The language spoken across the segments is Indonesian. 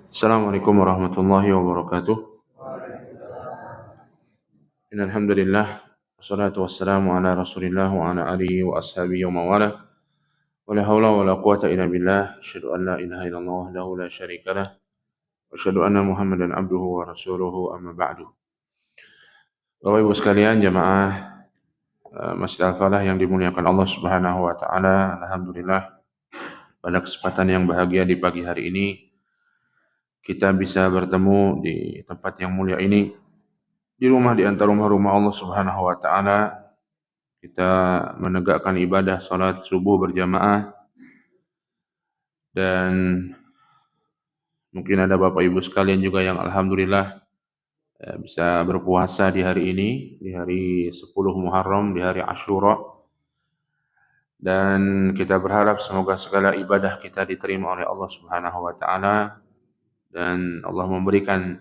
Assalamualaikum warahmatullahi wabarakatuh. Innal hamdalillah wassalatu wassalamu ala Rasulillah wa ala alihi wa ashabihi wa mawalah. Wa la haula wa la quwata illa billah. Asyhadu an la ilaha illallah wahdahu la syarika lah. Wa asyhadu anna Muhammadan abduhu wa rasuluhu amma ba'du. Bapak Ibu sekalian, jamaah Masjid Al-Falah yang dimuliakan Allah Subhanahu wa taala, alhamdulillah pada kesempatan yang bahagia di pagi hari ini kita bisa bertemu di tempat yang mulia ini, di rumah di antara rumah-rumah Allah Subhanahu wa taala. Kita menegakkan ibadah salat subuh berjamaah, dan mungkin ada Bapak Ibu sekalian juga yang alhamdulillah bisa berpuasa di hari ini, di hari 10 Muharram, di hari Asyura. Dan kita berharap semoga segala ibadah kita diterima oleh Allah Subhanahu wa taala dan Allah memberikan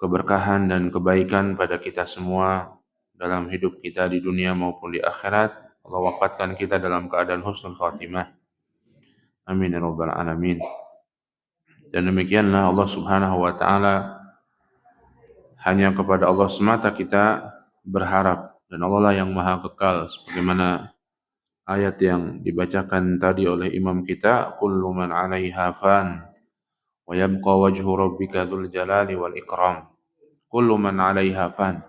keberkahan dan kebaikan pada kita semua dalam hidup kita di dunia maupun di akhirat. Allah wafatkan kita dalam keadaan husnul khatimah. Amin ya rabbal alamin. Dan demikianlah Allah Subhanahu wa taala, hanya kepada Allah semata kita berharap, dan Allah lah yang maha kekal, sebagaimana ayat yang dibacakan tadi oleh imam kita, kullu man 'alaiha fan wa yabqa wajhu rabbika dzul jalali wal ikram. Kullu man 'alaiha fan.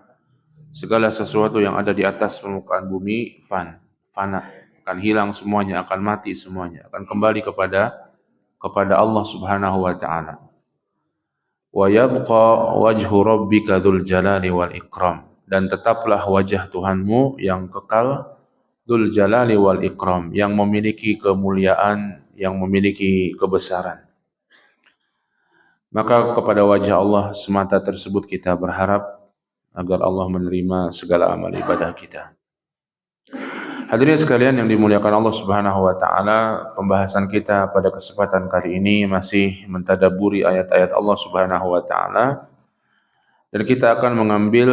Segala sesuatu yang ada di atas permukaan bumi fana, akan hilang semuanya, akan mati semuanya, akan kembali kepada Allah Subhanahu wa taala. Wa yabqa wajhu rabbika dzul jalali wal ikram, dan tetaplah wajah Tuhanmu yang kekal, dzul jalali wal ikram, yang memiliki kemuliaan, yang memiliki kebesaran. Maka kepada wajah Allah semata tersebut kita berharap agar Allah menerima segala amal ibadah kita. Hadirin sekalian yang dimuliakan Allah Subhanahu wa taala, pembahasan kita pada kesempatan kali ini masih mentadabburi ayat-ayat Allah Subhanahu wa taala, dan kita akan mengambil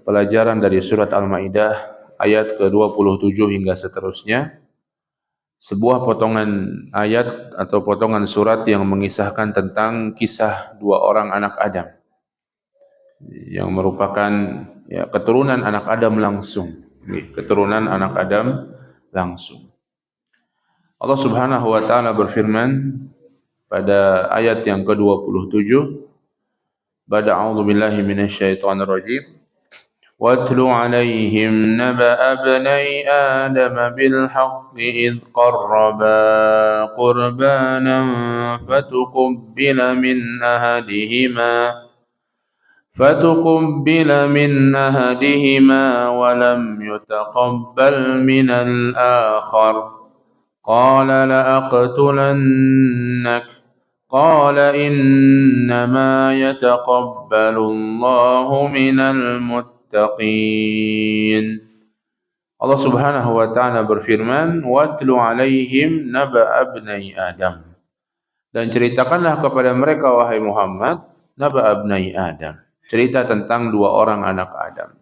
pelajaran dari surat Al-Maidah ayat ke-27 hingga seterusnya. Sebuah potongan ayat atau potongan surat yang mengisahkan tentang kisah dua orang anak Adam yang merupakan keturunan anak Adam langsung. Keturunan anak Adam langsung. Allah Subhanahu wa taala berfirman pada ayat yang ke-27, ba'da a'udzu billahi minasyaitonir rajim, watlu 'alaihim naba'a bani adam bil haqqi id qarraba qurbanan fatuqabbala min ahadihima wa lam yutaqabbal min al-akhar qala la'aqtulannak qala innama yataqabbalu Allahu minal muttaqin. Allah Subhanahu wa taala berfirman, watlu 'alaihim naba'a bani Adam, dan ceritakanlah kepada mereka wahai Muhammad naba'a bani Adam, cerita tentang dua orang anak Adam.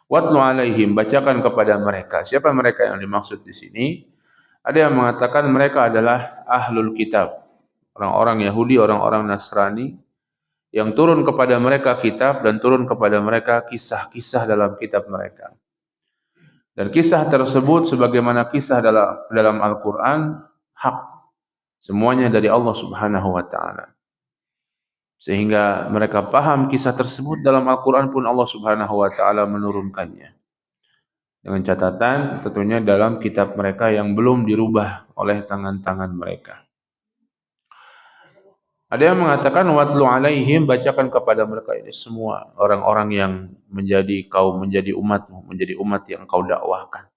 Watlu 'alaihim, bacakan kepada mereka. Siapa mereka yang dimaksud di sini? Ada yang mengatakan mereka adalah ahlul kitab, orang-orang Yahudi, orang-orang Nasrani, yang turun kepada mereka kitab dan turun kepada mereka kisah-kisah dalam kitab mereka. Dan kisah tersebut sebagaimana kisah dalam Al-Quran, hak. Semuanya dari Allah Subhanahu wa ta'ala. Sehingga mereka paham kisah tersebut, dalam Al-Quran pun Allah Subhanahu wa ta'ala menurunkannya. Dengan catatan tentunya dalam kitab mereka yang belum dirubah oleh tangan-tangan mereka. Ada yang mengatakan watlu 'alaihim, bacakan kepada mereka, ini semua orang-orang yang menjadi umatmu, menjadi umat yang kau dakwahkan.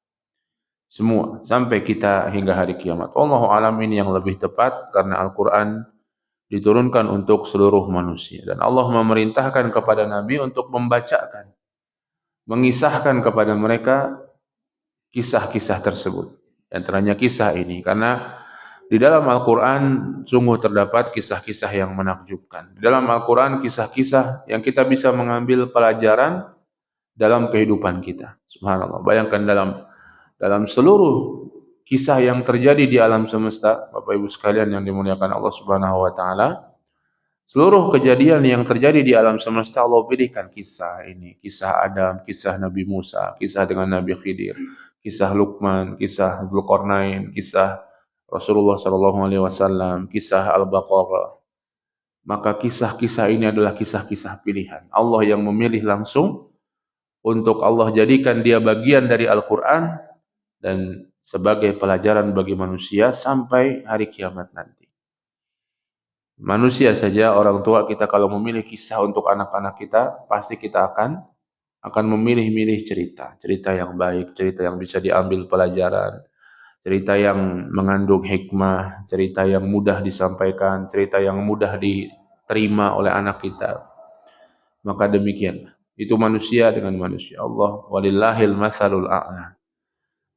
Semua sampai kita hingga hari kiamat. Wallahu a'lam, ini yang lebih tepat karena Al-Qur'an diturunkan untuk seluruh manusia, dan Allah memerintahkan kepada Nabi untuk membacakan, mengisahkan kepada mereka kisah-kisah tersebut. Antaranya kisah ini, karena di dalam Al-Quran sungguh terdapat kisah-kisah yang menakjubkan. Di dalam Al-Quran kisah-kisah yang kita bisa mengambil pelajaran dalam kehidupan kita. Subhanallah, bayangkan dalam seluruh kisah yang terjadi di alam semesta, Bapak Ibu sekalian yang dimuliakan Allah Subhanahu wa taala, Seluruh kejadian yang terjadi di alam semesta Allah pilihkan kisah ini, kisah Adam, kisah Nabi Musa, kisah dengan Nabi Khidir, kisah Luqman, kisah Dzulqarnain, kisah Rasulullah sallallahu alaihi wasallam, kisah Al-Baqarah. Maka kisah-kisah ini adalah kisah-kisah pilihan. Allah yang memilih langsung untuk Allah jadikan dia bagian dari Al-Qur'an dan sebagai pelajaran bagi manusia sampai hari kiamat nanti. Manusia saja, orang tua kita kalau memilih kisah untuk anak-anak kita, pasti kita akan memilih-milih cerita. Cerita yang baik, cerita yang bisa diambil pelajaran, cerita yang mengandung hikmah, cerita yang mudah disampaikan, cerita yang mudah diterima oleh anak kita. Maka demikian. Itu manusia dengan manusia. Allah walillahil masalul a'la.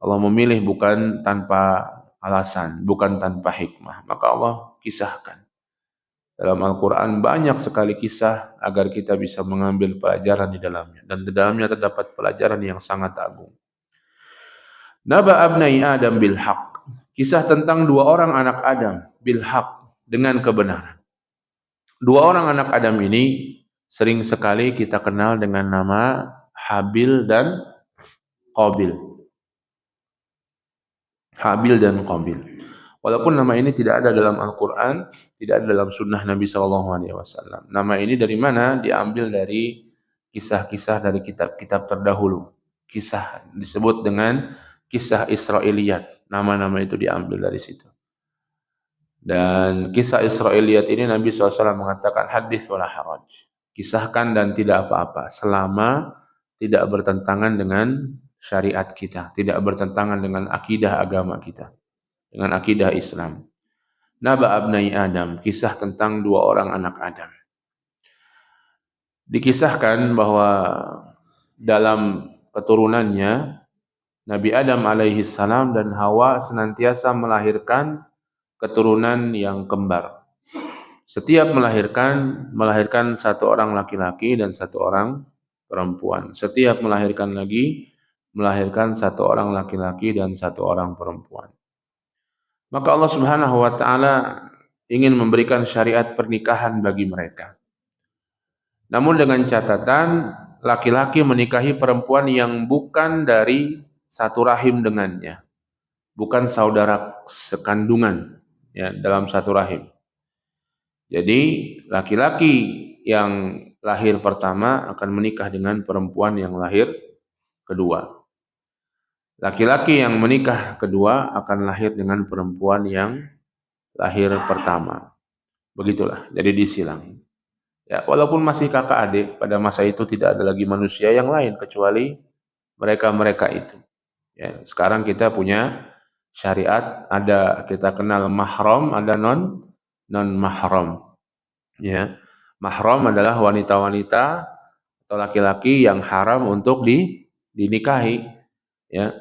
Allah memilih bukan tanpa alasan, bukan tanpa hikmah. Maka Allah kisahkan. Dalam Al-Quran banyak sekali kisah agar kita bisa mengambil pelajaran di dalamnya. Dan di dalamnya terdapat pelajaran yang sangat agung. Naba abnai Adam bil haq. Kisah tentang dua orang anak Adam bil haq, dengan kebenaran. Dua orang anak Adam ini sering sekali kita kenal dengan nama Habil dan Qabil. Habil dan Qabil. Walaupun nama ini tidak ada dalam Al-Quran, tidak ada dalam sunnah Nabi SAW. Nama ini dari mana? Diambil dari kisah-kisah dari kitab-kitab terdahulu. Kisah disebut dengan kisah Israiliyat. Nama-nama itu diambil dari situ. Dan kisah Israiliyat ini Nabi SAW mengatakan hadis wala haraj. Kisahkan dan tidak apa-apa. Selama tidak bertentangan dengan syariat kita. Tidak bertentangan dengan akidah agama kita. Dengan akidah Islam. Naba abnai Adam, kisah tentang dua orang anak Adam. Dikisahkan bahwa dalam keturunannya Nabi Adam alaihi salam dan Hawa senantiasa melahirkan keturunan yang kembar. Setiap melahirkan satu orang laki-laki dan satu orang perempuan. Setiap melahirkan satu orang laki-laki dan satu orang perempuan. Maka Allah Subhanahu wa taala ingin memberikan syariat pernikahan bagi mereka. Namun dengan catatan laki-laki menikahi perempuan yang bukan dari satu rahim dengannya. Bukan saudara sekandungan ya, dalam satu rahim. Jadi laki-laki yang lahir pertama akan menikah dengan perempuan yang lahir kedua. Laki-laki yang menikah kedua akan lahir dengan perempuan yang lahir pertama. Begitulah, jadi disilang. Ya, walaupun masih kakak adik, pada masa itu tidak ada lagi manusia yang lain kecuali mereka-mereka itu. Ya, sekarang kita punya syariat, ada kita kenal mahram, ada non mahram. Ya, mahram adalah wanita-wanita atau laki-laki yang haram untuk dinikahi. Ya.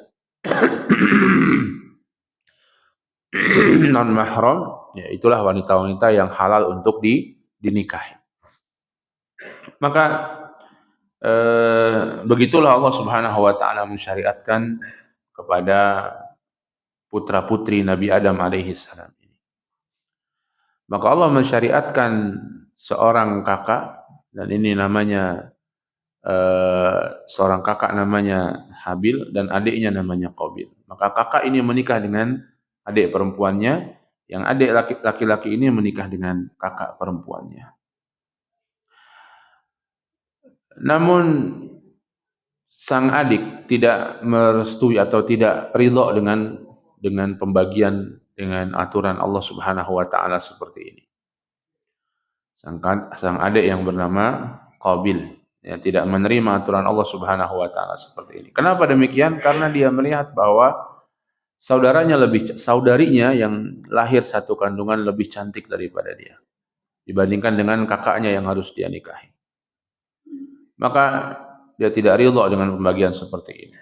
Non mahram, ya itulah wanita-wanita yang halal untuk dinikahi. Maka begitulah Allah Subhanahu wa taala mensyariatkan kepada putra-putri Nabi Adam alaihi salam ini. Maka Allah mensyariatkan seorang kakak, dan ini namanya seorang kakak namanya Habil dan adiknya namanya Qabil. Maka kakak ini menikah dengan adik perempuannya, yang adik laki-laki ini menikah dengan kakak perempuannya. Namun sang adik tidak merestui atau tidak ridho dengan pembagian, dengan aturan Allah Subhanahu wa taala seperti ini. Sang adik yang bernama Qabil ya, tidak menerima aturan Allah Subhanahu wa taala seperti ini. Kenapa demikian? Karena dia melihat bahwa saudarinya yang lahir satu kandungan lebih cantik daripada dia dibandingkan dengan kakaknya yang harus dia nikahi. Maka dia tidak ridha dengan pembagian seperti ini.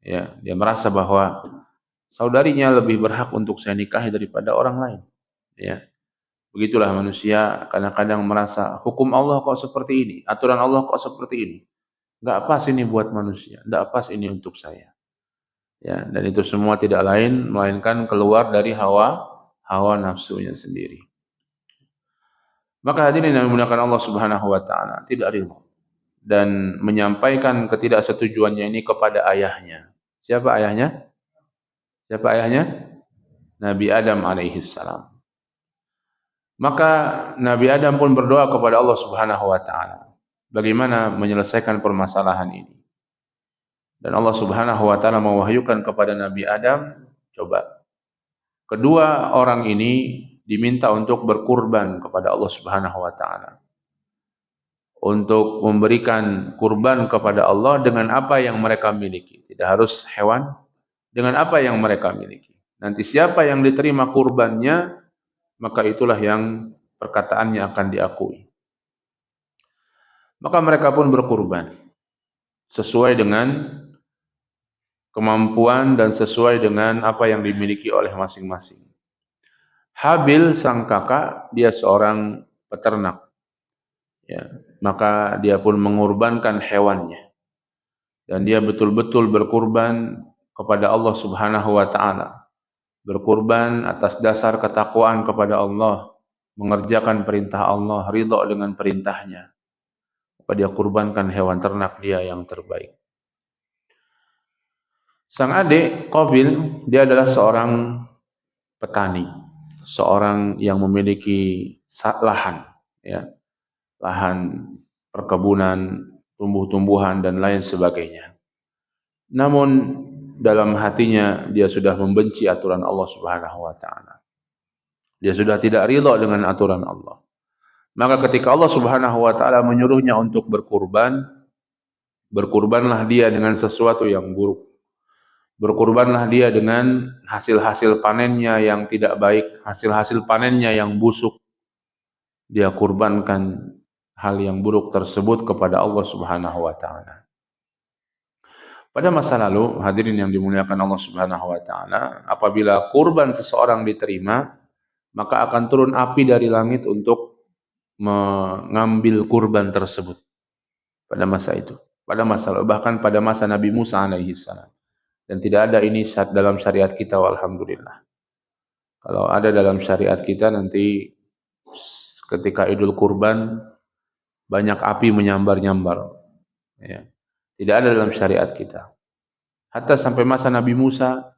Ya, dia merasa bahwa saudarinya lebih berhak untuk saya nikahi daripada orang lain. Ya. Begitulah manusia kadang-kadang merasa hukum Allah kok seperti ini, aturan Allah kok seperti ini. Enggak pas ini buat manusia, enggak pas ini untuk saya. Ya, dan itu semua tidak lain melainkan keluar dari hawa nafsunya sendiri. Maka hadirin yang dimuliakan Allah Subhanahu wa taala tidak ridha dan menyampaikan ketidaksetujuannya ini kepada ayahnya. Siapa ayahnya? Siapa ayahnya? Nabi Adam alaihi salam. Maka Nabi Adam pun berdoa kepada Allah Subhanahu wa taala bagaimana menyelesaikan permasalahan ini. Dan Allah Subhanahu wa taala mewahyukan kepada Nabi Adam, coba kedua orang ini diminta untuk berkurban kepada Allah Subhanahu wa taala. Untuk memberikan kurban kepada Allah dengan apa yang mereka miliki. Tidak harus hewan, dengan apa yang mereka miliki. Nanti siapa yang diterima kurbannya, maka itulah yang perkataannya akan diakui. Maka mereka pun berkurban sesuai dengan kemampuan dan sesuai dengan apa yang dimiliki oleh masing-masing. Habil sang kakak, dia seorang peternak. Ya, maka dia pun mengorbankan hewannya. Dan dia betul-betul berkurban kepada Allah Subhanahu wa taala. Berkurban atas dasar ketakwaan kepada Allah, mengerjakan perintah Allah, ridha dengan perintahnya. Maka dia kurbankan hewan ternak dia yang terbaik. Sang adik Qabil, dia adalah seorang petani, seorang yang memiliki lahan, ya, lahan perkebunan, tumbuh-tumbuhan dan lain sebagainya. Namun dalam hatinya dia sudah membenci aturan Allah Subhanahu wa taala. Dia sudah tidak ridha dengan aturan Allah. Maka ketika Allah Subhanahu wa taala menyuruhnya untuk berkurban, berkurbanlah dia dengan sesuatu yang buruk. Berkurbanlah dia dengan hasil-hasil panennya yang tidak baik, hasil-hasil panennya yang busuk. Dia kurbankan hal yang buruk tersebut kepada Allah Subhanahu wa taala. Pada masa lalu, hadirin yang dimuliakan Allah Subhanahu wa taala, apabila kurban seseorang diterima, maka akan turun api dari langit untuk mengambil kurban tersebut. Pada masa itu, pada masa lalu, bahkan pada masa Nabi Musa alaihi salam. Dan tidak ada ini dalam syariat kita, walhamdulillah. Kalau ada dalam syariat kita nanti ketika Idul Kurban banyak api menyambar-nyambar. Ya. Tidak ada dalam syariat kita. Hatta sampai masa Nabi Musa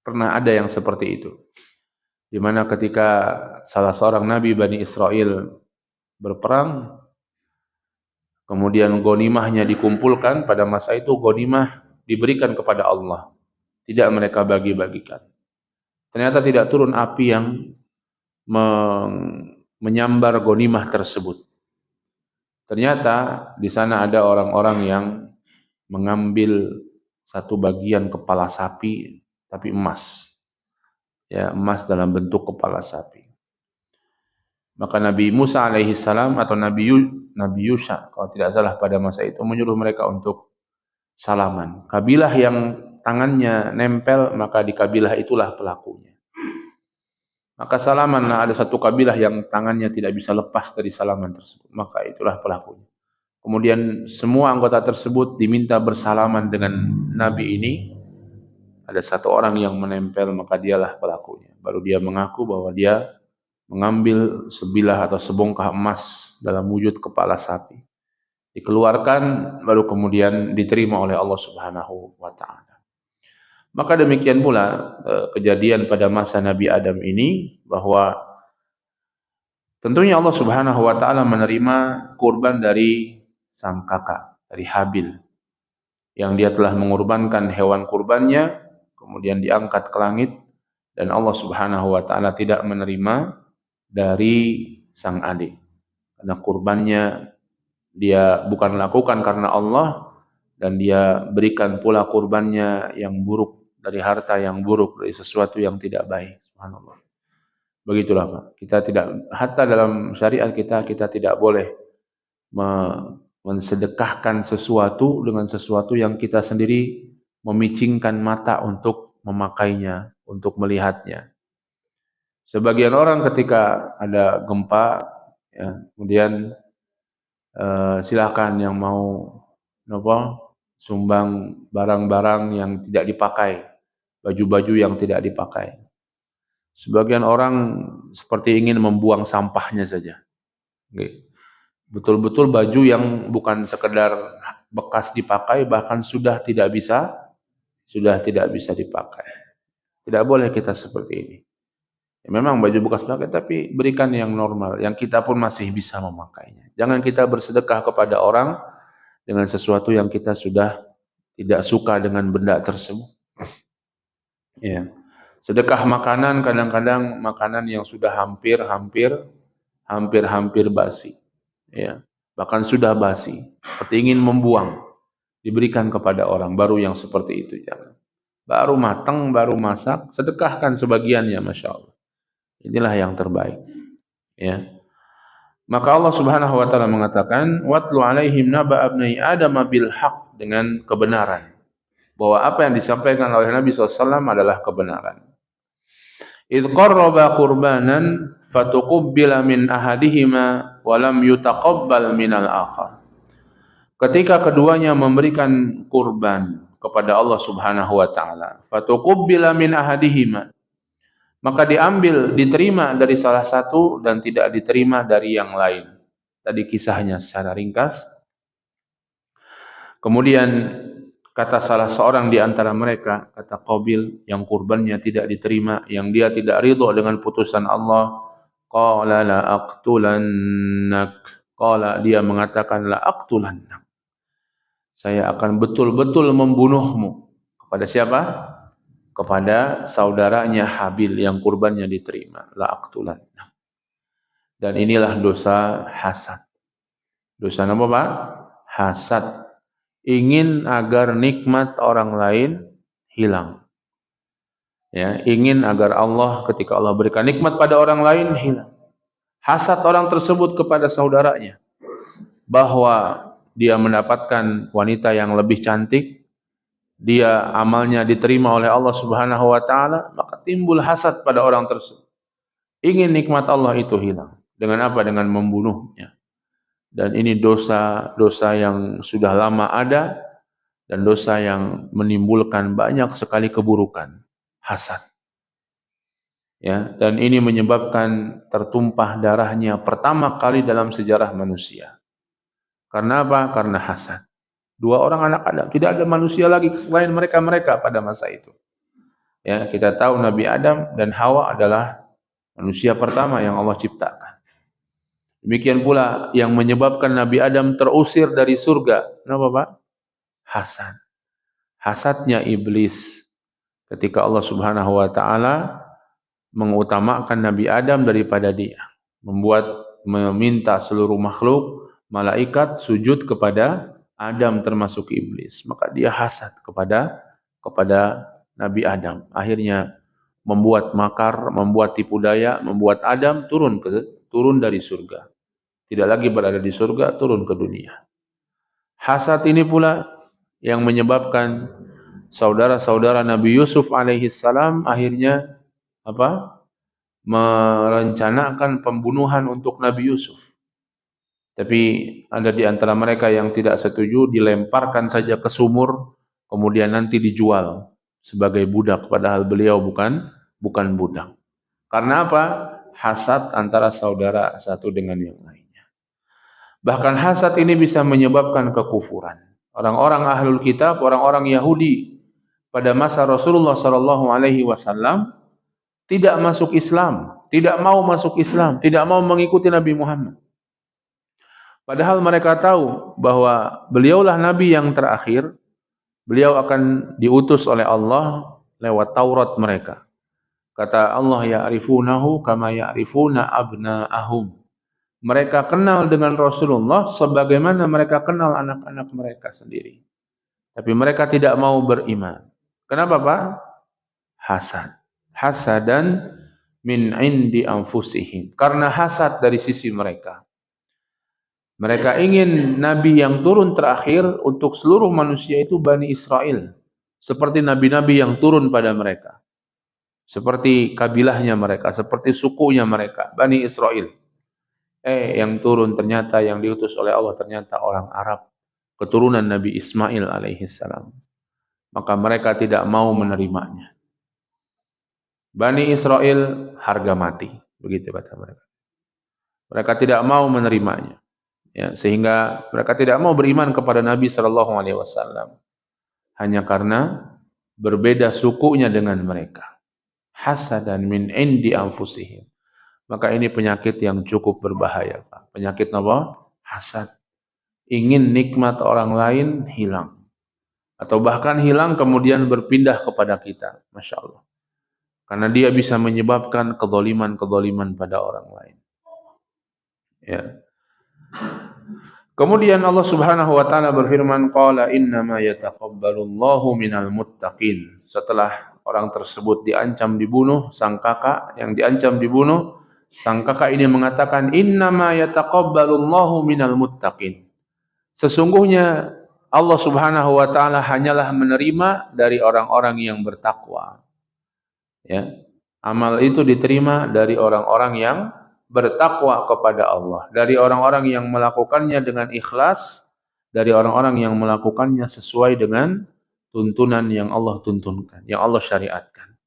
pernah ada yang seperti itu. Di mana ketika salah seorang nabi Bani Israel berperang, kemudian ghanimahnya dikumpulkan, pada masa itu ghanimah diberikan kepada Allah. Tidak mereka bagi-bagikan. Ternyata tidak turun api yang menyambar ghanimah tersebut. Ternyata di sana ada orang-orang yang mengambil satu bagian kepala sapi tapi emas. Ya, emas dalam bentuk kepala sapi. Maka Nabi Musa alaihi salam atau Nabi Yusha kalau tidak salah pada masa itu menyuruh mereka untuk salaman. Kabilah yang tangannya nempel, maka di kabilah itulah pelakunya. Maka salamanlah, ada satu kabilah yang tangannya tidak bisa lepas dari salaman tersebut. Maka itulah pelakunya. Kemudian semua anggota tersebut diminta bersalaman dengan Nabi ini. Ada satu orang yang menempel, maka dialah pelakunya. Baru dia mengaku bahwa dia mengambil sebilah atau sebongkah emas dalam wujud kepala sapi. Dikeluarkan, baru kemudian diterima oleh Allah Subhanahu wa ta'ala. Maka demikian pula kejadian pada masa Nabi Adam ini, bahwa tentunya Allah Subhanahu wa ta'ala menerima kurban dari sang kakak, dari Habil, yang dia telah mengorbankan hewan kurbannya, kemudian diangkat ke langit, dan Allah Subhanahu wa ta'ala tidak menerima dari sang adik. Karena kurbannya dia bukan lakukan karena Allah, dan dia berikan pula kurbannya yang buruk, dari harta yang buruk, dari sesuatu yang tidak baik. Subhanallah. Begitulah Pak. Kita tidak, hatta dalam syariat kita tidak boleh mensedekahkan sesuatu dengan sesuatu yang kita sendiri memicingkan mata untuk memakainya, untuk melihatnya. Sebagian orang ketika ada gempa, ya, kemudian silakan yang mau sumbang barang-barang yang tidak dipakai, baju-baju yang tidak dipakai. Sebagian orang seperti ingin membuang sampahnya saja. Betul-betul baju yang bukan sekedar bekas dipakai, bahkan sudah tidak bisa dipakai. Tidak boleh kita seperti ini. Ya, memang baju bekas pakai, tapi berikan yang normal, yang kita pun masih bisa memakainya. Jangan kita bersedekah kepada orang dengan sesuatu yang kita sudah tidak suka dengan benda tersebut. Ya. Sedekah makanan, kadang-kadang makanan yang sudah hampir basi. Ya. Bahkan sudah basi, seperti ingin membuang, diberikan kepada orang baru yang seperti itu. Jangan. Baru matang, baru masak, sedekahkan sebagiannya, Masya Allah. Inilah yang terbaik. Ya. Maka Allah Subhanahu wa taala mengatakan, "Watlu 'alaihim naba abnai Adam bil haqq," dengan kebenaran. Bahwa apa yang disampaikan oleh Nabi SAW adalah kebenaran. Idh qarraba qurbanan fatuqubbila min ahadihima wa lam yutaqabbal minal akhar. Ketika keduanya memberikan kurban kepada Allah Subhanahu wa taala, fatuqubbila min ahadihima, maka diterima dari salah satu dan tidak diterima dari yang lain. Tadi kisahnya secara ringkas. Kemudian kata salah seorang di antara mereka, kata Qabil yang kurbannya tidak diterima, yang dia tidak ridho dengan putusan Allah, qala la aqtulannak. Qala, dia mengatakan, la aqtulannak. Saya akan betul-betul membunuhmu. Kepada siapa? Kepada saudaranya Habil yang kurbannya diterima. La aqtulannak. Dan inilah dosa hasad. Dosa apa, Pak? Hasad. Ingin agar nikmat orang lain hilang. Ya, ingin agar Allah, ketika Allah berikan nikmat pada orang lain, hilang. Hasad orang tersebut kepada saudaranya, bahwa dia mendapatkan wanita yang lebih cantik, dia amalnya diterima oleh Allah Subhanahu wa taala, maka timbul hasad pada orang tersebut. Ingin nikmat Allah itu hilang. Dengan apa? Dengan membunuhnya. Dan ini dosa yang sudah lama ada, dan dosa yang menimbulkan banyak sekali keburukan, hasad. Ya, dan ini menyebabkan tertumpah darahnya pertama kali dalam sejarah manusia. Karena apa? Karena hasad. Dua orang anak Adam, tidak ada manusia lagi selain mereka pada masa itu. Ya, kita tahu Nabi Adam dan Hawa adalah manusia pertama yang Allah ciptakan. Demikian pula yang menyebabkan Nabi Adam terusir dari surga. Kenapa, Pak? Hasad. Hasadnya iblis ketika Allah Subhanahu wa taala mengutamakan Nabi Adam daripada dia, meminta seluruh makhluk malaikat sujud kepada Adam termasuk iblis. Maka dia hasad kepada Nabi Adam. Akhirnya membuat makar, membuat tipu daya, membuat Adam turun dari surga. Tidak lagi berada di surga, turun ke dunia. Hasad ini pula yang menyebabkan saudara-saudara Nabi Yusuf alaihi salam akhirnya merencanakan pembunuhan untuk Nabi Yusuf. Tapi ada di antara mereka yang tidak setuju, dilemparkan saja ke sumur, kemudian nanti dijual sebagai budak, padahal beliau bukan budak. Karena apa? Hasad antara saudara satu dengan yang lainnya. Bahkan hasad ini bisa menyebabkan kekufuran. Orang-orang ahlul kitab, orang-orang Yahudi pada masa Rasulullah SAW tidak masuk Islam, tidak mau masuk Islam, tidak mau mengikuti Nabi Muhammad. Padahal mereka tahu bahwa beliaulah Nabi yang terakhir, beliau akan diutus oleh Allah lewat Taurat mereka. Kata Allah, ya'rifunahu kama ya'rifuna abna'ahum. Mereka kenal dengan Rasulullah sebagaimana mereka kenal anak-anak mereka sendiri. Tapi mereka tidak mau beriman. Kenapa, Pak? Hasad. Hasadan min indi anfusihim. Karena hasad dari sisi mereka. Mereka ingin Nabi yang turun terakhir untuk seluruh manusia itu Bani Israel. Seperti nabi-nabi yang turun pada mereka. Seperti kabilahnya mereka, seperti sukunya mereka, Bani Israel. Yang turun ternyata yang diutus oleh Allah ternyata orang Arab, keturunan Nabi Ismail alaihissalam. Maka mereka tidak mau menerimanya. Bani Israel harga mati, begitu kata mereka. Mereka tidak mau menerimanya. Ya, sehingga mereka tidak mau beriman kepada Nabi Shallallahu Alaihi Wasallam hanya karena berbeda sukunya dengan mereka. Hasadan min indi anfusihim. Maka ini penyakit yang cukup berbahaya, Pak. Penyakit apa? Hasad. Ingin nikmat orang lain hilang. Atau bahkan hilang kemudian berpindah kepada kita. Masya Allah. Karena dia bisa menyebabkan kezaliman-kezaliman pada orang lain. Ya. Kemudian Allah Subhanahu wa taala berfirman, qala innama yataqabbalullahu minal muttaqin. Setelah orang tersebut diancam dibunuh, sang kakak yang diancam dibunuh, sang kakak ini mengatakan, innama yataqabbalullahu minal muttaqin. Sesungguhnya Allah Subhanahu wa taala hanyalah menerima dari orang-orang yang bertakwa. Ya. Amal itu diterima dari orang-orang yang bertakwa kepada Allah, dari orang-orang yang melakukannya dengan ikhlas, dari orang-orang yang melakukannya sesuai dengan tuntunan yang Allah tuntunkan, yang Allah syariatkan.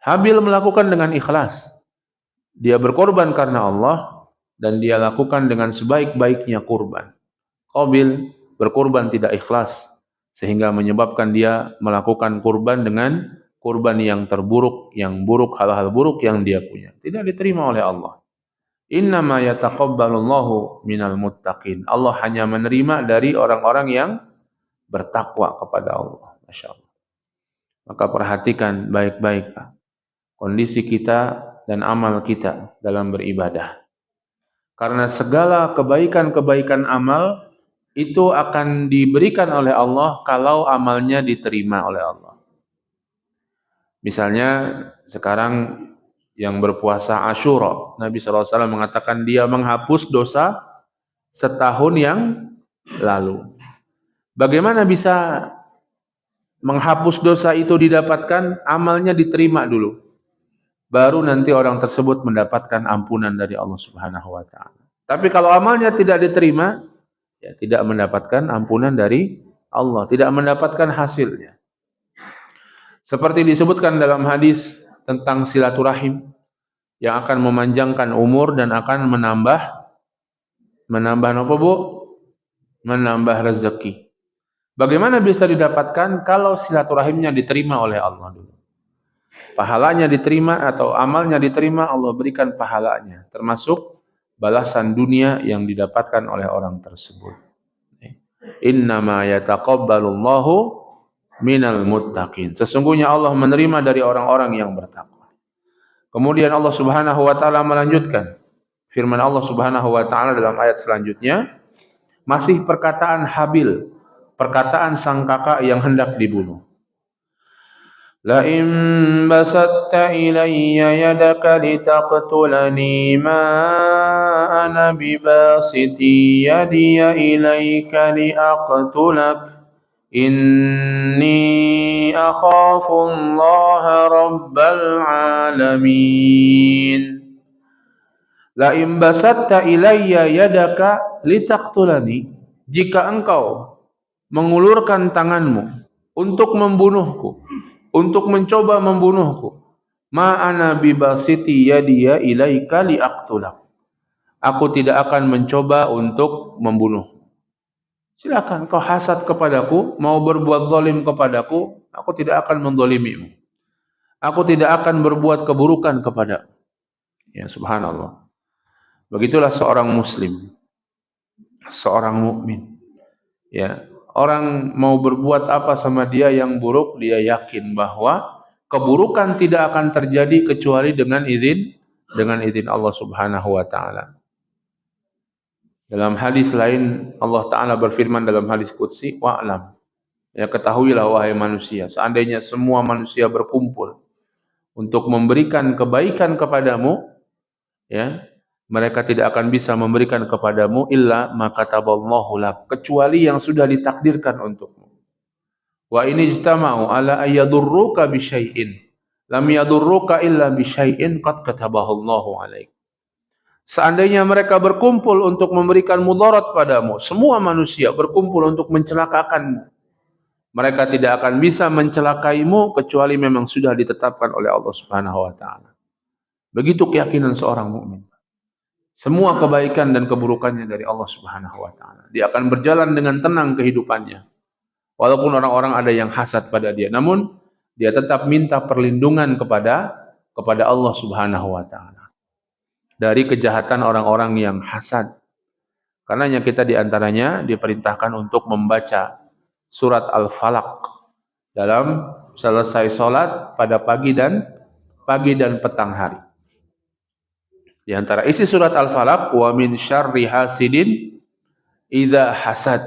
Habil melakukan dengan ikhlas. Dia berkorban karena Allah dan dia lakukan dengan sebaik-baiknya kurban. Qabil berkorban tidak ikhlas sehingga menyebabkan dia melakukan kurban dengan kurban yang terburuk, yang buruk, hal-hal buruk yang dia punya. Tidak diterima oleh Allah. Innama yataqabbalullahu minal muttaqin. Allah hanya menerima dari orang-orang yang bertakwa kepada Allah. Masya Allah. Maka perhatikan baik-baik, Pak, kondisi kita dan amal kita dalam beribadah. Karena segala kebaikan-kebaikan amal itu akan diberikan oleh Allah kalau amalnya diterima oleh Allah. Misalnya sekarang yang berpuasa Asyura, Nabi SAW mengatakan dia menghapus dosa setahun yang lalu. Bagaimana bisa menghapus dosa itu didapatkan? Amalnya diterima dulu. Baru nanti orang tersebut mendapatkan ampunan dari Allah Subhanahu wa taala. Tapi kalau amalnya tidak diterima, ya tidak mendapatkan ampunan dari Allah, tidak mendapatkan hasilnya. Seperti disebutkan dalam hadis tentang silaturahim yang akan memanjangkan umur dan akan menambah apa, Bu? Menambah rezeki. Bagaimana bisa didapatkan kalau silaturahimnya diterima oleh Allah dulu? Pahalanya diterima atau amalnya diterima, Allah berikan pahalanya, termasuk balasan dunia yang didapatkan oleh orang tersebut. Innama yataqabbalullahu minal muttaqin. Sesungguhnya Allah menerima dari orang-orang yang bertakwa. Kemudian Allah Subhanahu wa taala melanjutkan firman Allah Subhanahu wa taala dalam ayat selanjutnya, masih perkataan Habil, perkataan sang kakak yang hendak dibunuh. La in basatta ilayya yadaka litaqtulani ma ana bibasiti yadiya ilayka liaqtulak inni akhafullaha rabbal alamin. La in basatta ilayya yadaka litaqtulani, jika engkau mengulurkan tanganmu untuk membunuhku, untuk mencoba membunuhku, ma ana bibasiti yadiya ilaika liaqtulak, aku tidak akan mencoba untuk membunuhmu. Silakan kau hasad kepadaku, mau berbuat zalim kepadaku, aku tidak akan menzalimimu. Aku tidak akan berbuat keburukan kepadamu. Ya subhanallah. Begitulah seorang muslim, seorang mukmin. Ya, orang mau berbuat apa sama dia yang buruk, dia yakin bahwa keburukan tidak akan terjadi kecuali dengan izin Allah Subhanahu wa taala. Dalam hadis lain Allah Ta'ala berfirman dalam hadis qudsi, wa'lam, ya ketahuilah wahai manusia, seandainya semua manusia berkumpul untuk memberikan kebaikan kepadamu, ya, mereka tidak akan bisa memberikan kepadamu illa ma kataballahu lak, kecuali yang sudah ditakdirkan untukmu. Wa in ijtama'u ala ayyadurruka bisyai'in lam yadurruka illa bisyai'in qad katabahallahu alaik. Seandainya mereka berkumpul untuk memberikan mudarat padamu, semua manusia berkumpul untuk mencelakakanmu, mereka tidak akan bisa mencelakaimu kecuali memang sudah ditetapkan oleh Allah Subhanahu wa taala. Begitu keyakinan seorang mukmin. Semua kebaikan dan keburukannya dari Allah Subhanahu wa taala. Dia akan berjalan dengan tenang kehidupannya. Walaupun orang-orang ada yang hasad pada dia, namun dia tetap minta perlindungan kepada Allah Subhanahu wa taala dari kejahatan orang-orang yang hasad. Karenanya kita diantaranya diperintahkan untuk membaca surat Al-Falaq dalam selesai sholat pada pagi dan petang hari. Di antara isi surat Al-Falaq, wa min syarri hasidin idza hasad.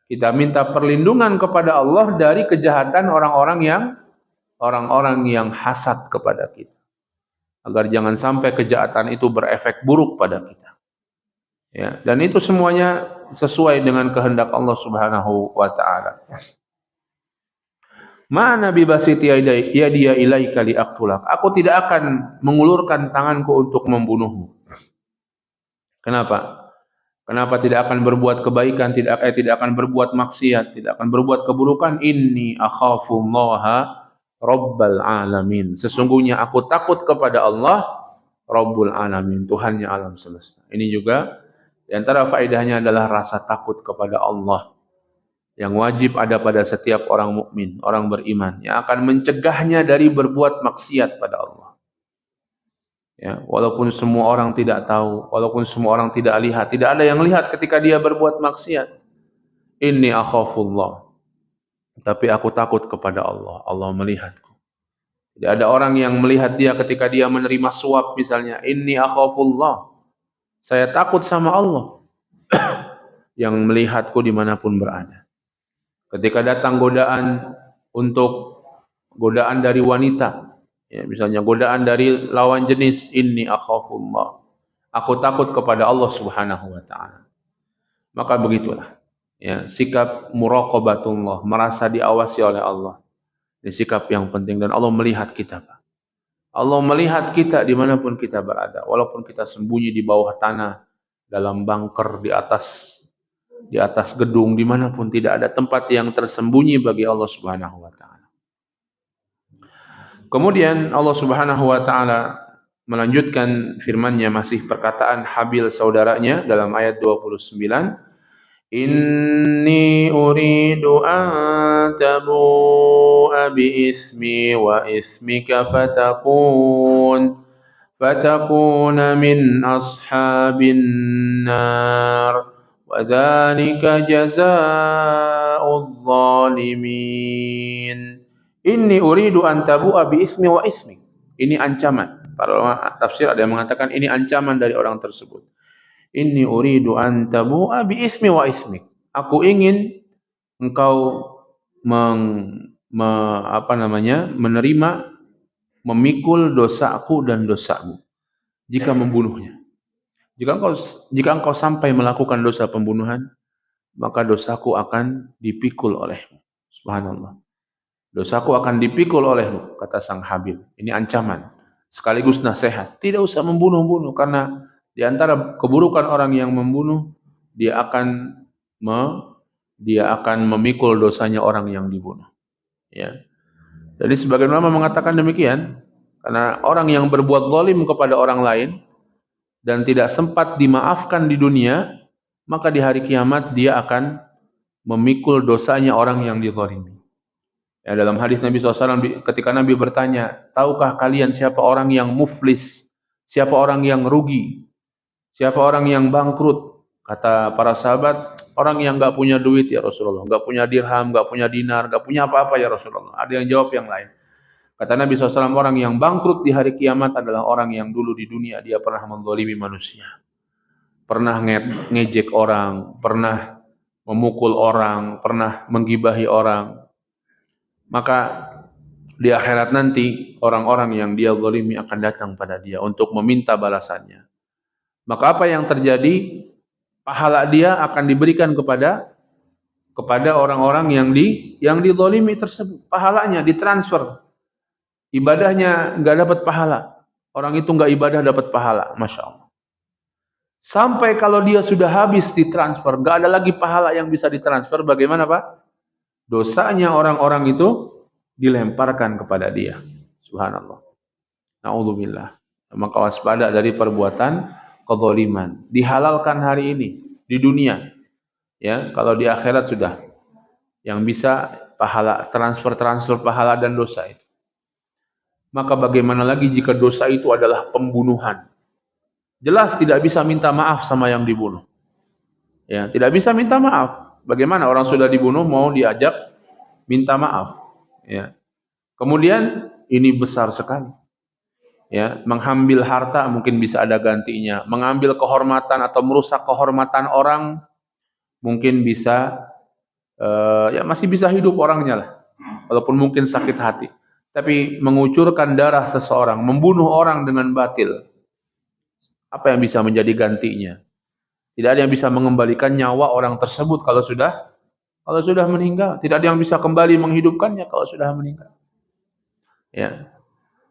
Kita minta perlindungan kepada Allah dari kejahatan orang-orang yang hasad kepada kita. Agar jangan sampai kejahatan itu berefek buruk pada kita. Ya, dan itu semuanya sesuai dengan kehendak Allah Subhanahu wa taala. Ma nabi basiti yadiya ilaika liaqtulak. Aku tidak akan mengulurkan tanganku untuk membunuhmu. Kenapa? Kenapa tidak akan berbuat kebaikan, tidak akan berbuat maksiat, tidak akan berbuat keburukan? Inni akhafullaha rabbal alamin. Sesungguhnya aku takut kepada Allah Rabbul alamin, Tuhannya alam semesta. Ini juga di antara faedahnya adalah rasa takut kepada Allah yang wajib ada pada setiap orang mukmin, orang beriman, yang akan mencegahnya dari berbuat maksiat pada Allah. Ya, walaupun semua orang tidak tahu, walaupun semua orang tidak lihat, tidak ada yang lihat ketika dia berbuat maksiat. Inni akhafullah. Tapi aku takut kepada Allah. Allah melihatku. Tidak ada orang yang melihat dia ketika dia menerima suap misalnya. Inni akhafullah. Saya takut sama Allah yang melihatku dimanapun berada. Ketika datang godaan dari wanita, ya, misalnya godaan dari lawan jenis, inni akhafullah. Aku takut kepada Allah Subhanahu wa taala. Maka begitulah, ya, sikap muraqabatullah, merasa diawasi oleh Allah. Ini sikap yang penting dan Allah melihat kita, Pak. Allah melihat kita dimanapun kita berada, walaupun kita sembunyi di bawah tanah, dalam bunker, di atas gedung, dimanapun, tidak ada tempat yang tersembunyi bagi Allah Subhanahu wa taala. Kemudian Allah Subhanahu wa taala melanjutkan firman-Nya, masih perkataan Habil saudaranya dalam ayat 29. Inni uridu an tabu'a bi ismi wa ismika fatakuna min ashabin nar. Wadzalika jazaa'ul zalimin. Inni uridu an tabu'a bi ismi wa ismi. Ini ancaman. Para ulama tafsir ada yang mengatakan ini ancaman dari orang tersebut. Inni uridu an tabu'a bi ismi wa ismi. Aku ingin engkau menerima, memikul dosaku dan dosamu jika membunuhnya. Jika engkau sampai melakukan dosa pembunuhan, maka dosaku akan dipikul olehmu. Subhanallah. Dosaku akan dipikul olehmu, kata sang Habil. Ini ancaman, sekaligus nasihat. Tidak usah membunuh-bunuh, karena di antara keburukan orang yang membunuh, dia akan memikul dosanya orang yang dibunuh. Ya. Jadi sebagian ulama mengatakan demikian, karena orang yang berbuat zalim kepada orang lain dan tidak sempat dimaafkan di dunia, maka di hari kiamat dia akan memikul dosanya orang yang dizalimi. Ya, dalam hadis Nabi SAW, ketika Nabi bertanya, tahukah kalian siapa orang yang muflis, siapa orang yang rugi, siapa orang yang bangkrut? Kata para sahabat, orang yang nggak punya duit ya Rasulullah, nggak punya dirham, nggak punya dinar, nggak punya apa-apa ya Rasulullah. Ada yang jawab yang lain. Kata Nabi SAW, orang yang bangkrut di hari kiamat adalah orang yang dulu di dunia dia pernah menzalimi manusia. Pernah ngejek orang, pernah memukul orang, pernah menggibahi orang. Maka di akhirat nanti orang-orang yang dia zalimi akan datang pada dia untuk meminta balasannya. Maka apa yang terjadi? Pahala dia akan diberikan kepada orang-orang yang dizalimi tersebut. Pahalanya ditransfer. Ibadahnya nggak dapat pahala. Orang itu nggak ibadah dapat pahala. Masya Allah. Sampai kalau dia sudah habis ditransfer, nggak ada lagi pahala yang bisa ditransfer. Bagaimana Pak? Dosanya orang-orang itu dilemparkan kepada dia. Subhanallah. Na'udzubillah. Maka waspada dari perbuatan kezaliman. Dihalalkan hari ini di dunia. Ya, kalau di akhirat sudah yang bisa pahala transfer pahala dan dosa itu. Maka bagaimana lagi jika dosa itu adalah pembunuhan? Jelas tidak bisa minta maaf sama yang dibunuh. Ya, tidak bisa minta maaf. Bagaimana orang sudah dibunuh mau diajak minta maaf? Ya. Kemudian ini besar sekali. Ya, mengambil harta mungkin bisa ada gantinya, mengambil kehormatan atau merusak kehormatan orang mungkin bisa ya masih bisa hidup orangnya lah, walaupun mungkin sakit hati. Tapi mengucurkan darah seseorang, membunuh orang dengan batil, apa yang bisa menjadi gantinya? Tidak ada yang bisa mengembalikan nyawa orang tersebut kalau sudah meninggal. Tidak ada yang bisa kembali menghidupkannya kalau sudah meninggal. Ya,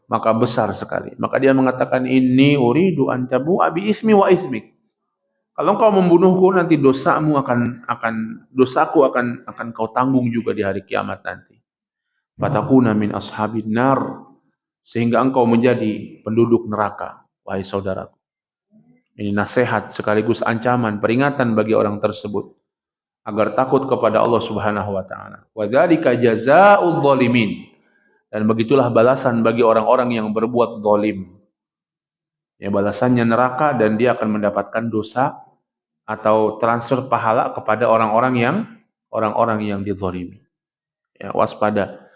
maka besar sekali. Maka dia mengatakan inni uridu an tabu'a bi ismi wa ismik. Kalau engkau membunuhku nanti dosaku akan kau tanggung juga di hari kiamat nanti. Fatakuna min ashabin nar, sehingga engkau menjadi penduduk neraka, wahai saudaraku. Ini nasihat sekaligus ancaman, peringatan bagi orang tersebut agar takut kepada Allah Subhanahu wa taala. Wa dzalika jazaa'udz dzalimin. Dan begitulah balasan bagi orang-orang yang berbuat zalim. Ya, balasannya neraka dan dia akan mendapatkan dosa atau transfer pahala kepada orang-orang yang dizalimi. Ya, waspada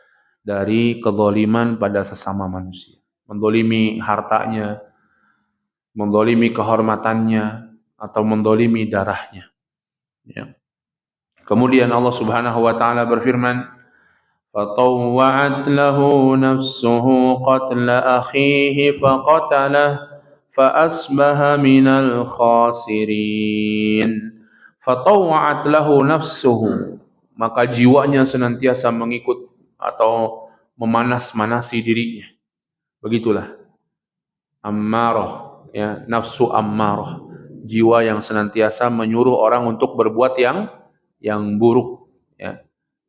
dari kezaliman pada sesama manusia. Menzalimi hartanya, menzalimi kehormatannya, atau menzalimi darahnya. Ya. Kemudian Allah Subhanahu wa taala berfirman, فَطَوَّعَتْ لَهُ نَفْسُهُ قَتْلَ أَخِيهِ فَقَتَلَهُ فَأَصْبَحَ مِنَ الْخَاسِرِينَ. فَطَوَّعَتْ لَهُ نَفْسُهُ, maka jiwanya senantiasa mengikut atau memanas-manasi dirinya. Begitulah ammarah, ya, nafsu ammarah, jiwa yang senantiasa menyuruh orang untuk berbuat yang buruk, ya.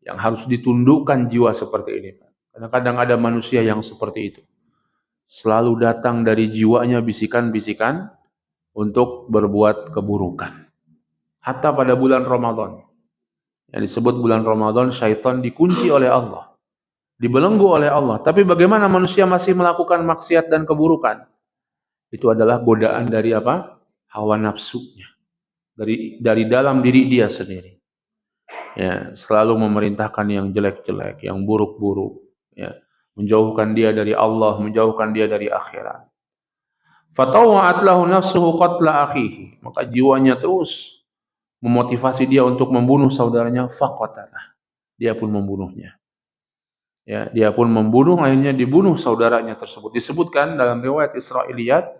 Yang harus ditundukkan jiwa seperti ini. Kadang-kadang ada manusia yang seperti itu. Selalu datang dari jiwanya bisikan-bisikan untuk berbuat keburukan. Hatta pada bulan Ramadan. Yang disebut bulan Ramadan, syaitan dikunci oleh Allah. Dibelenggu oleh Allah. Tapi bagaimana manusia masih melakukan maksiat dan keburukan? Itu adalah godaan dari apa? Hawa nafsunya. Dari dalam diri dia sendiri. Ya, selalu memerintahkan yang jelek-jelek, yang buruk-buruk, ya, menjauhkan dia dari Allah, menjauhkan dia dari akhirat. Fatawa'at lahu nafsuhu qatla akhihi, maka jiwanya terus memotivasi dia untuk membunuh saudaranya, faqatalah. Dia pun membunuhnya. Ya, dia pun membunuh, akhirnya dibunuh saudaranya tersebut. Disebutkan dalam riwayat Israiliyat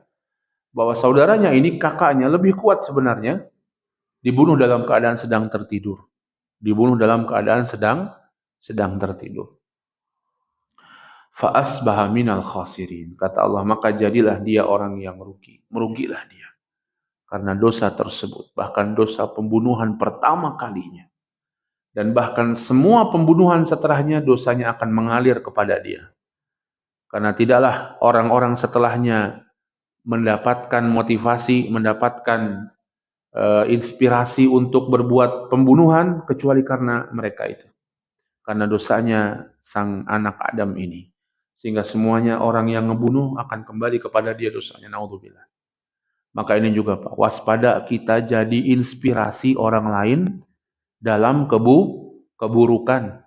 bahwa saudaranya ini, kakaknya lebih kuat sebenarnya, dibunuh dalam keadaan sedang tertidur. Dibunuh dalam keadaan sedang tertidur. Fa asbaha minal khasirin. Kata Allah, maka jadilah dia orang yang rugi. Merugilah dia. Karena dosa tersebut. Bahkan dosa pembunuhan pertama kalinya. Dan bahkan semua pembunuhan setelahnya dosanya akan mengalir kepada dia. Karena tidaklah orang-orang setelahnya mendapatkan motivasi, mendapatkan inspirasi untuk berbuat pembunuhan kecuali karena mereka itu. Karena dosanya sang anak Adam ini. Sehingga semuanya orang yang ngebunuh akan kembali kepada dia dosanya. Naudzubillah. Maka ini juga Pak, waspada kita jadi inspirasi orang lain dalam keburukan.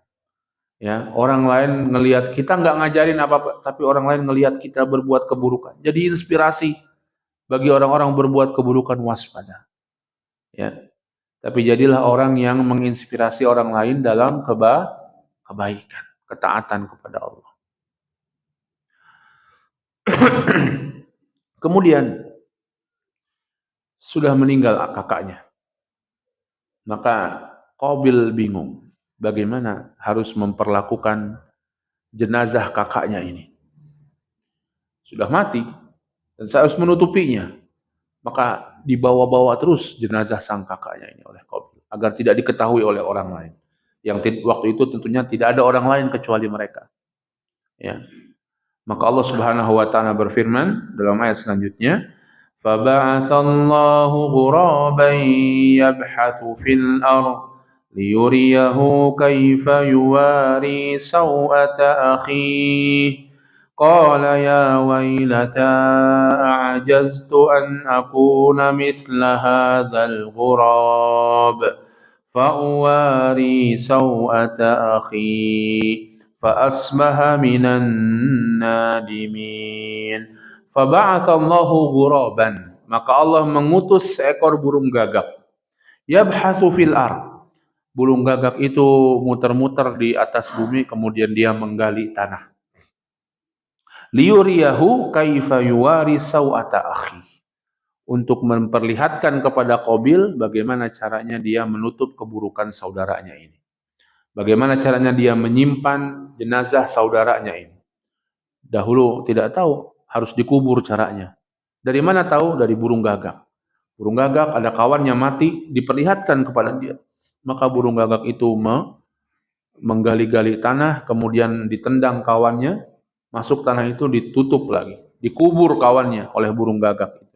Ya, orang lain ngelihat kita nggak ngajarin apa-apa, tapi orang lain ngelihat kita berbuat keburukan. Jadi inspirasi bagi orang-orang berbuat keburukan, waspada. Ya. Tapi jadilah orang yang menginspirasi orang lain dalam kebaikan, ketaatan kepada Allah. Kemudian sudah meninggal kakaknya. Maka Qabil bingung bagaimana harus memperlakukan jenazah kakaknya ini. Sudah mati dan saya harus menutupinya. Maka dibawa-bawa terus jenazah sang kakaknya ini oleh Qabil agar tidak diketahui oleh orang lain. Yang waktu itu tentunya tidak ada orang lain kecuali mereka. Ya. Maka Allah Subhanahu wa taala berfirman dalam ayat selanjutnya, فبعث الله غرابا يبحث في الأرض ليريه كيف يواري سوءة أخيه قال يا ويلتى أعجزت أن أكون مثل هذا الغراب فأواري سوءة أخي فأصبح من النادمين. Faba'atsallahu ghuraban, maka Allah mengutus seekor burung gagak. Yabhatsu fil ard. Burung gagak itu muter-muter di atas bumi, kemudian dia menggali tanah. Liyuriyahu kaifa yuwari sawata akhi. Untuk memperlihatkan kepada Qabil bagaimana caranya dia menutup keburukan saudaranya ini. Bagaimana caranya dia menyimpan jenazah saudaranya ini. Dahulu tidak tahu, harus dikubur caranya. Dari mana tahu? Dari burung gagak. Burung gagak ada kawannya mati, diperlihatkan kepada dia. Maka burung gagak itu menggali-gali tanah, kemudian ditendang kawannya, masuk tanah itu ditutup lagi. Dikubur kawannya oleh burung gagak.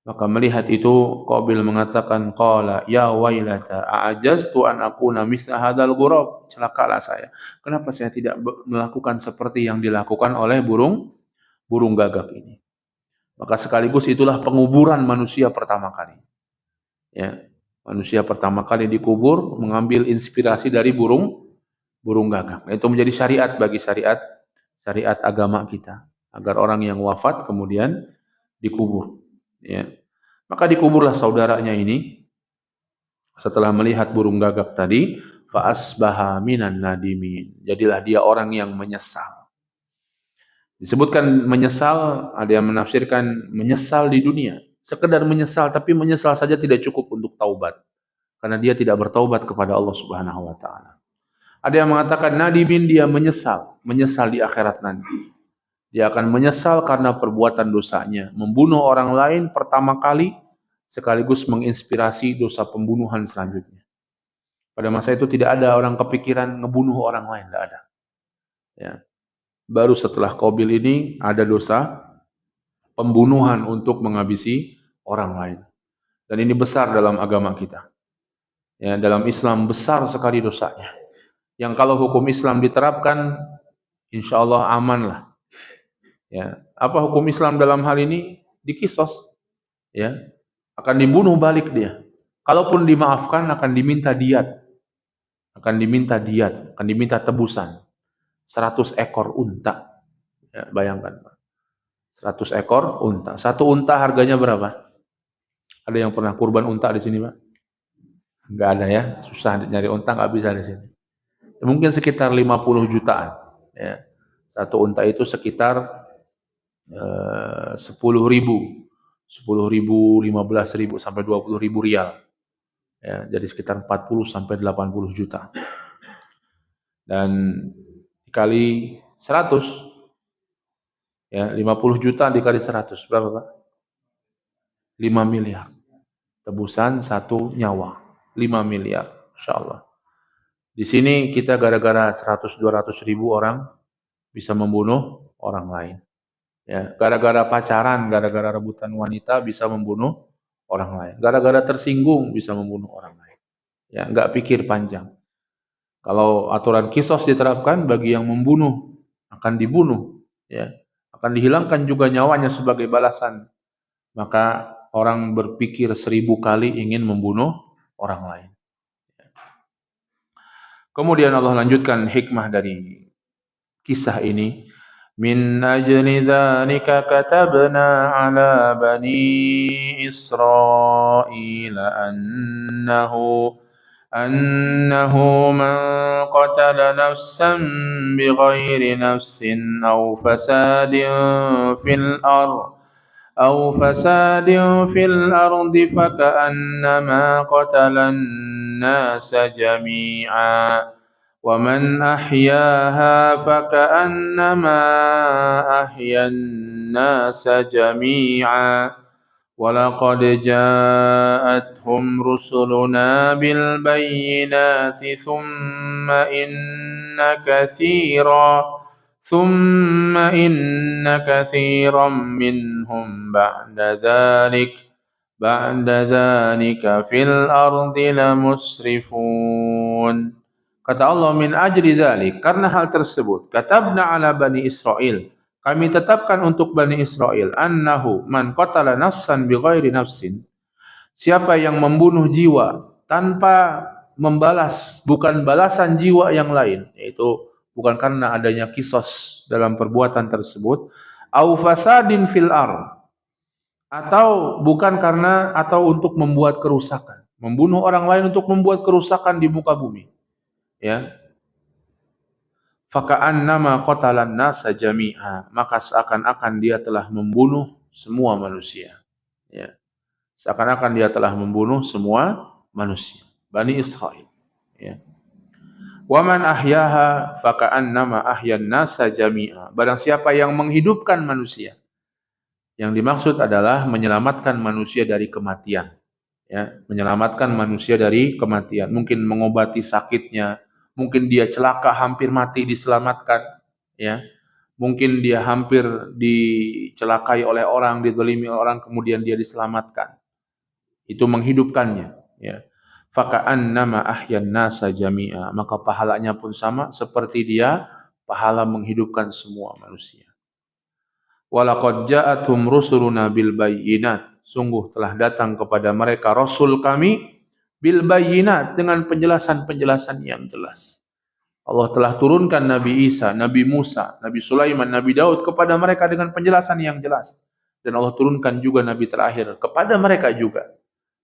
Maka melihat itu, Qabil mengatakan, qala ya wailata a'ajaztu an akuna misla hadzal ghurab. Celakalah saya. Kenapa saya tidak melakukan seperti yang dilakukan oleh burung gagak ini? Maka sekaligus itulah penguburan manusia pertama kali. Ya, manusia pertama kali dikubur mengambil inspirasi dari burung gagak. Itu menjadi syariat bagi syariat agama kita, agar orang yang wafat kemudian dikubur. Ya. Maka dikuburlah saudaranya ini setelah melihat burung gagak tadi, fa asbaha minan nadimin. Jadilah dia orang yang menyesal. Disebutkan menyesal, ada yang menafsirkan menyesal di dunia. Sekedar menyesal, tapi menyesal saja tidak cukup untuk taubat. Karena dia tidak bertaubat kepada Allah Subhanahu wa taala. Ada yang mengatakan nadimin, dia menyesal di akhirat nanti. Dia akan menyesal karena perbuatan dosanya, membunuh orang lain pertama kali, sekaligus menginspirasi dosa pembunuhan selanjutnya. Pada masa itu tidak ada orang kepikiran ngebunuh orang lain, tidak ada. Ya. Baru setelah Qabil ini ada dosa pembunuhan untuk menghabisi orang lain. Dan ini besar dalam agama kita. Ya, dalam Islam besar sekali dosanya. Yang kalau hukum Islam diterapkan, insya Allah aman lah. Ya, apa hukum Islam dalam hal ini? Dikisos, ya, akan dibunuh balik dia. Kalaupun dimaafkan akan diminta diat, akan diminta tebusan. 100 ekor unta, ya, bayangkan, 100 ekor unta. Satu unta harganya berapa? Ada yang pernah kurban unta di sini, Pak? Enggak ada ya, susah nyari unta, nggak bisa di sini. Mungkin sekitar 50 jutaan. Ya. Satu unta itu sekitar 10.000, 15.000 sampai 20.000 rial. Ya, jadi sekitar 40 sampai 80 juta. Dan dikali 100, ya, 50 juta dikali 100, berapa Pak? 5 miliar. Tebusan satu nyawa, 5 miliar, Insya Allah. Di sini kita gara-gara 100-200 ribu orang bisa membunuh orang lain. Ya, gara-gara pacaran, gara-gara rebutan wanita bisa membunuh orang lain. Gara-gara tersinggung bisa membunuh orang lain. Ya, nggak pikir panjang. Kalau aturan kisos diterapkan, bagi yang membunuh akan dibunuh, ya, akan dihilangkan juga nyawanya sebagai balasan. Maka orang berpikir 1000 kali ingin membunuh orang lain. Kemudian Allah lanjutkan hikmah dari kisah ini. Min ajli dzalika katabna ala bani Israil annahu man qatala nafsan bighairi nafsin aw fasadin fil ardi faka'annama qatala an-nasa jami'a وَمَنْ أَحْيَاهَا فَكَأَنَّمَا أَحْيَا النَّاسَ جَمِيعًا وَلَقَدْ جَاءَتْهُمْ رُسُلُنَا بِالْبَيِّنَاتِ ثُمَّ Thumma inna katsiran minhum ba'da dzalika fil ardi lamusrifun. Kata Allah, min ajli dzalik, karena hal tersebut, katabna ala bani Israil, kami tetapkan untuk bani Israel, annahu man qatala nafsan bighairi nafsin, siapa yang membunuh jiwa tanpa membalas, bukan balasan jiwa yang lain, yaitu bukan karena adanya kisos dalam perbuatan tersebut, au fasadin fil ard, atau bukan karena atau untuk membuat kerusakan, membunuh orang lain untuk membuat kerusakan di muka bumi, ya. Faka'annama qatalan nasa jami'a, maka seakan-akan dia telah membunuh semua manusia, ya. Seakan-akan dia telah membunuh semua manusia, Bani Israel, ya. Wa man ahyaha faka'annama ahyan nasa jami'a, barang siapa yang menghidupkan manusia, yang dimaksud adalah menyelamatkan manusia dari kematian, ya, menyelamatkan manusia dari kematian, mungkin mengobati sakitnya, mungkin dia celaka hampir mati diselamatkan, ya, mungkin dia hampir dicelakai oleh orang, dizalimi orang, kemudian dia diselamatkan, itu menghidupkannya, ya. Faka'annama ahyan nasa jami'a, maka pahalanya pun sama seperti dia pahala menghidupkan semua manusia. Walaqad ja'athum rusuluna bil bayyinat, sungguh telah datang kepada mereka rasul kami bil bayyinat, dengan penjelasan-penjelasan yang jelas. Allah telah turunkan Nabi Isa, Nabi Musa, Nabi Sulaiman, Nabi Daud kepada mereka dengan penjelasan yang jelas. Dan Allah turunkan juga Nabi terakhir kepada mereka juga.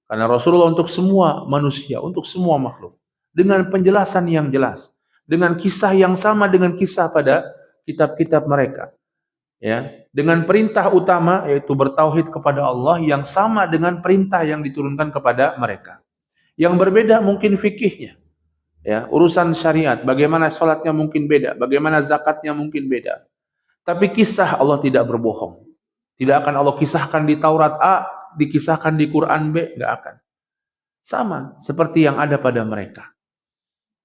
Karena Rasulullah untuk semua manusia, untuk semua makhluk, dengan penjelasan yang jelas, dengan kisah yang sama dengan kisah pada kitab-kitab mereka, ya, dengan perintah utama yaitu bertauhid kepada Allah yang sama dengan perintah yang diturunkan kepada mereka. Yang berbeda mungkin fikihnya, ya, urusan syariat, bagaimana sholatnya mungkin beda, bagaimana zakatnya mungkin beda. Tapi kisah Allah tidak berbohong. Tidak akan Allah kisahkan di Taurat A, dikisahkan di Quran B, enggak akan. Sama seperti yang ada pada mereka.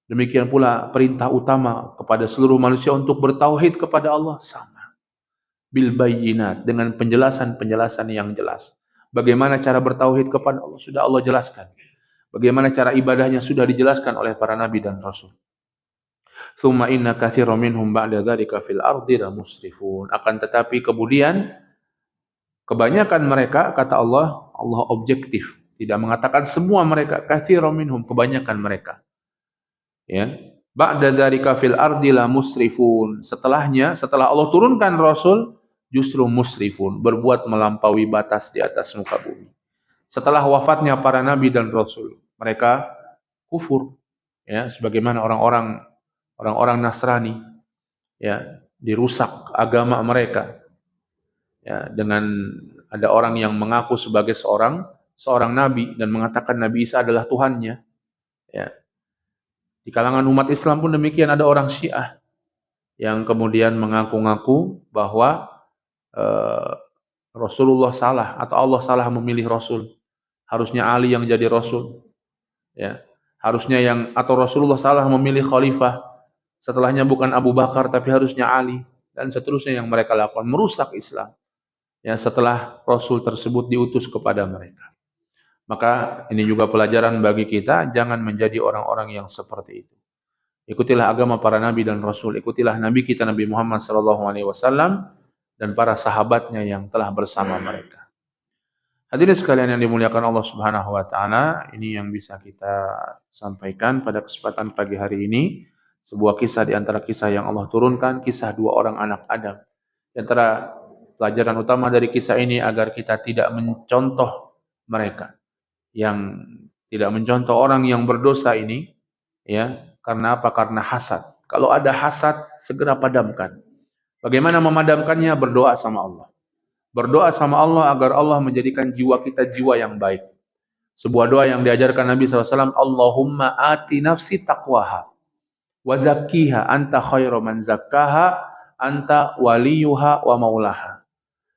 Demikian pula perintah utama kepada seluruh manusia untuk bertauhid kepada Allah sama. Bil bayyinat, dengan penjelasan-penjelasan yang jelas. Bagaimana cara bertauhid kepada Allah sudah Allah jelaskan. Bagaimana cara ibadahnya sudah dijelaskan oleh para nabi dan rasul. Tsumma inna katsiran minhum ba'da dzalika fil ardi lamusrifun. Akan tetapi kemudian kebanyakan mereka, kata Allah, Allah objektif, tidak mengatakan semua mereka, katsiran minhum, kebanyakan mereka. Ya. Ba'da dzalika fil ardi lamusrifun. Setelahnya, setelah Allah turunkan rasul, justru musrifun, berbuat melampaui batas di atas muka bumi. Setelah wafatnya para nabi dan rasul, mereka kufur, ya, sebagaimana orang-orang Nasrani, ya, dirusak agama mereka, ya, dengan ada orang yang mengaku sebagai seorang nabi dan mengatakan Nabi Isa adalah Tuhannya, ya. Di kalangan umat Islam pun demikian, ada orang Syiah yang kemudian mengaku-ngaku bahwa Rasulullah salah atau Allah salah memilih Rasul. Harusnya Ali yang jadi Rasul, ya. Harusnya atau Rasulullah salah memilih khalifah. Setelahnya bukan Abu Bakar tapi harusnya Ali, dan seterusnya yang mereka lakukan, merusak Islam, ya, setelah Rasul tersebut diutus kepada mereka. Maka ini juga pelajaran bagi kita, jangan menjadi orang-orang yang seperti itu. Ikutilah agama para nabi dan rasul, ikutilah nabi kita Nabi Muhammad SAW dan para sahabatnya yang telah bersama mereka. Hadirin sekalian yang dimuliakan Allah Subhanahu wa taala, ini yang bisa kita sampaikan pada kesempatan pagi hari ini. Sebuah kisah di antara kisah yang Allah turunkan, kisah dua orang anak Adam. Di antara pelajaran utama dari kisah ini agar kita tidak mencontoh mereka, yang tidak mencontoh orang yang berdosa ini, ya. Karena apa? Karena hasad. Kalau ada hasad, segera padamkan. Bagaimana memadamkannya? Berdoa sama Allah. Berdoa sama Allah agar Allah menjadikan jiwa kita jiwa yang baik. Sebuah doa yang diajarkan Nabi SAW, Allahumma ati nafsi taqwaha wa zakkiha anta khairu man zakkaha anta waliyuha wa maulaha.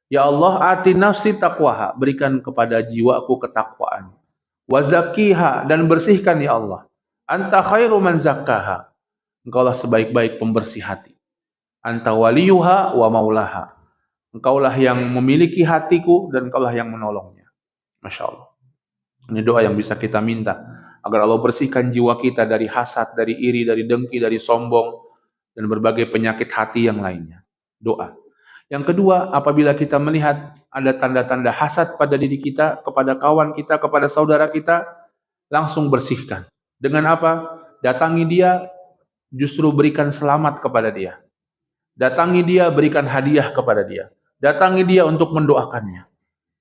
Ya Allah, ati nafsi taqwaha, berikan kepada jiwaku ketakwaan. Wa zakkiha, dan bersihkan ya Allah. Anta khairu man zakkaha, engkaulah sebaik-baik pembersih hati. Anta waliyuha wa maulaha. Engkaulah yang memiliki hatiku dan engkaulah yang menolongnya. Masya Allah. Ini doa yang bisa kita minta. Agar Allah bersihkan jiwa kita dari hasad, dari iri, dari dengki, dari sombong, dan berbagai penyakit hati yang lainnya. Doa. Yang kedua, apabila kita melihat ada tanda-tanda hasad pada diri kita, kepada kawan kita, kepada saudara kita, langsung bersihkan. Dengan apa? Datangi dia, justru berikan selamat kepada dia. Datangi dia, berikan hadiah kepada dia. Datangi dia untuk mendoakannya.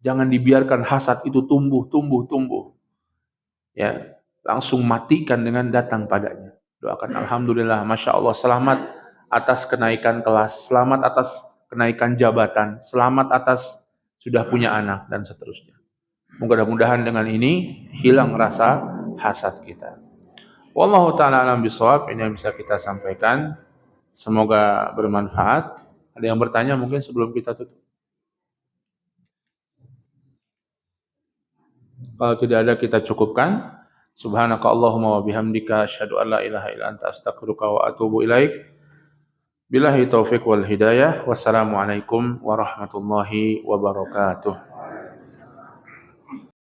Jangan dibiarkan hasad itu tumbuh. Ya, langsung matikan dengan datang padanya. Doakan, alhamdulillah, masya Allah, selamat atas kenaikan kelas, selamat atas kenaikan jabatan, selamat atas sudah punya anak, dan seterusnya. Mudah-mudahan dengan ini hilang rasa hasad kita. Wallahu ta'ala alam bisawab. Ini yang bisa kita sampaikan. Semoga bermanfaat. Ada yang bertanya mungkin sebelum kita tutup? Kalau tidak ada, kita cukupkan. Subhanaka Allahumma wa bihamdika asyhadu an la ilaha illa anta astaghfiruka wa atubu ilaik. Billahi taufiq wal hidayah. Wassalamualaikum warahmatullahi wabarakatuh.